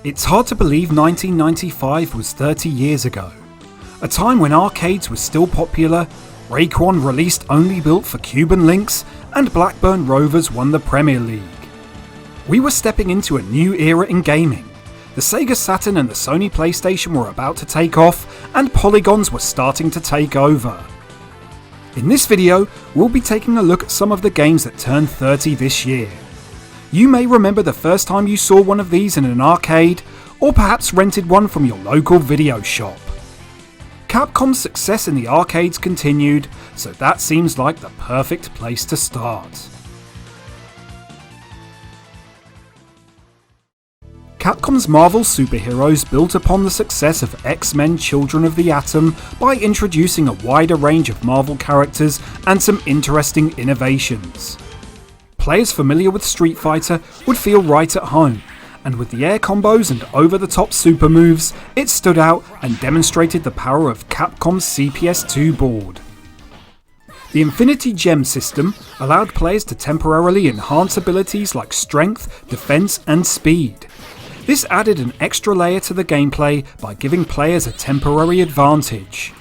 It's hard to believe 1995 was 30 years ago. A time when arcades were still popular, Rayquan released only built for Cuban links, and Blackburn Rovers won the Premier League. We were stepping into a new era in gaming. The Sega Saturn and the Sony PlayStation were about to take off, and polygons were starting to take over. In this video, we'll be taking a look at some of the games that turned 30 this year. You may remember the first time you saw one of these in an arcade, or perhaps rented one from your local video shop. Capcom's success in the arcades continued, so that seems like the perfect place to start. Capcom's Marvel superheroes built upon the success of X-Men Children of the Atom by introducing a wider range of Marvel characters and some interesting innovations. Players familiar with Street Fighter would feel right at home, and with the air combos and over-the-top super moves, it stood out and demonstrated the power of Capcom's CPS2 board. The Infinity Gem system allowed players to temporarily enhance abilities like strength, defense, and speed. This added an extra layer to the gameplay by giving players a temporary advantage.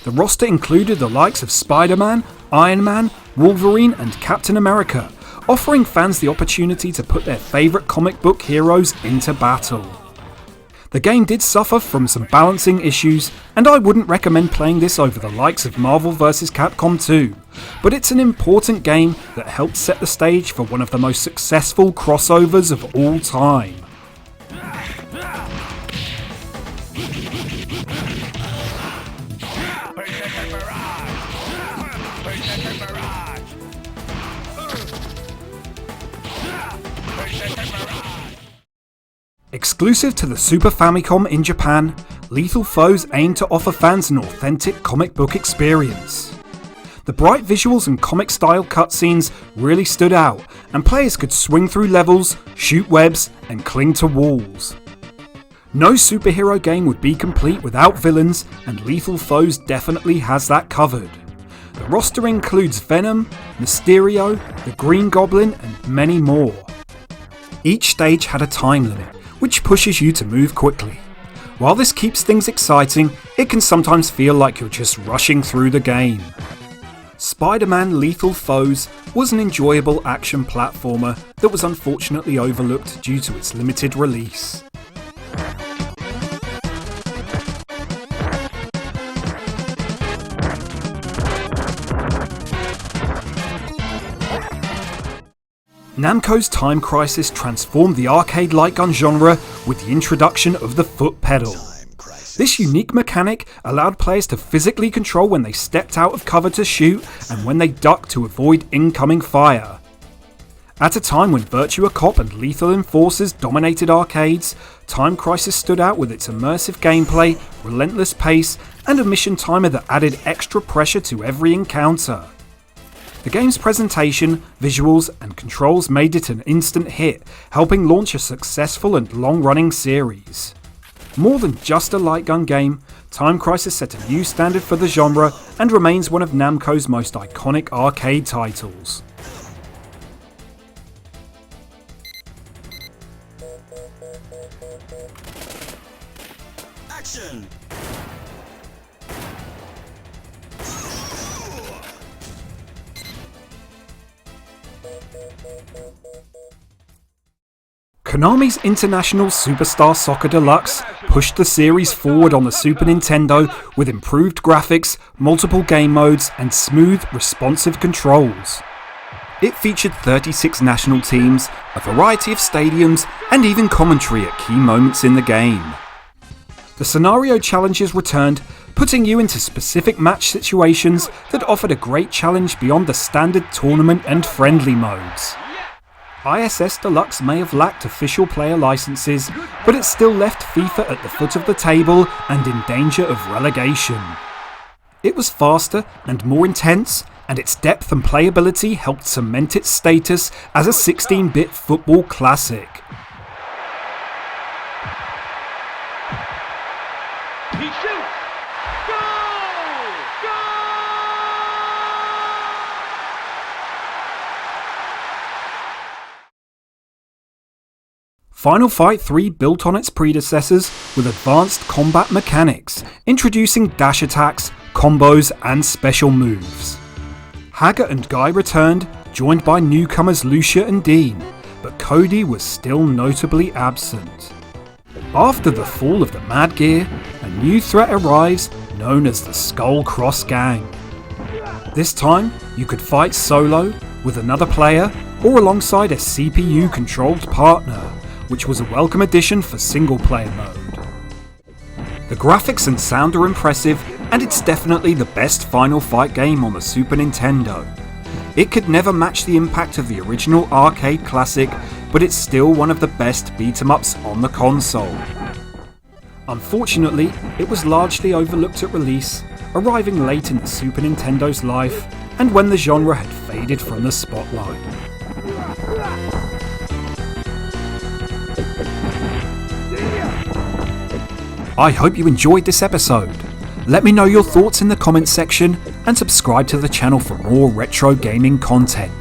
The roster included the likes of Spider-Man, Iron Man, Wolverine, and Captain America, offering fans the opportunity to put their favourite comic book heroes into battle. The game did suffer from some balancing issues, and I wouldn't recommend playing this over the likes of Marvel vs Capcom 2, but it's an important game that helped set the stage for one of the most successful crossovers of all time. Exclusive to the Super Famicom in Japan, Lethal Foes aimed to offer fans an authentic comic book experience. The bright visuals and comic-style cutscenes really stood out, and players could swing through levels, shoot webs, and cling to walls. No superhero game would be complete without villains, and Lethal Foes definitely has that covered. The roster includes Venom, Mysterio, the Green Goblin, and many more. Each stage had a time limit, which pushes you to move quickly. While this keeps things exciting, it can sometimes feel like you're just rushing through the game. Spider-Man Lethal Foes was an enjoyable action platformer that was unfortunately overlooked due to its limited release. Namco's Time Crisis transformed the arcade light gun genre with the introduction of the foot pedal. This unique mechanic allowed players to physically control when they stepped out of cover to shoot and when they ducked to avoid incoming fire. At a time when Virtua Cop and Lethal Enforcers dominated arcades, Time Crisis stood out with its immersive gameplay, relentless pace, and a mission timer that added extra pressure to every encounter. The game's presentation, visuals, and controls made it an instant hit, helping launch a successful and long-running series. More than just a light gun game, Time Crisis set a new standard for the genre and remains one of Namco's most iconic arcade titles. Action! Konami's International Superstar Soccer Deluxe pushed the series forward on the Super Nintendo with improved graphics, multiple game modes, and smooth, responsive controls. It featured 36 national teams, a variety of stadiums, and even commentary at key moments in the game. The scenario challenges returned, putting you into specific match situations that offered a great challenge beyond the standard tournament and friendly modes. ISS Deluxe may have lacked official player licenses, but it still left FIFA at the foot of the table and in danger of relegation. It was faster and more intense, and its depth and playability helped cement its status as a 16-bit football classic. He shoots! Goal! Final Fight 3 built on its predecessors with advanced combat mechanics, introducing dash attacks, combos and special moves. Haggart and Guy returned, joined by newcomers Lucia and Dean, but Cody was still notably absent. After the fall of the Mad Gear, a new threat arrives known as the Skull Cross Gang. This time, you could fight solo, with another player, or alongside a CPU-controlled partner, which was a welcome addition for single-player mode. The graphics and sound are impressive, and it's definitely the best Final Fight game on the Super Nintendo. It could never match the impact of the original arcade classic, but it's still one of the best beat-em-ups on the console. Unfortunately, it was largely overlooked at release, arriving late in the Super Nintendo's life, and when the genre had faded from the spotlight. I hope you enjoyed this episode. Let me know your thoughts in the comments section and subscribe to the channel for more retro gaming content.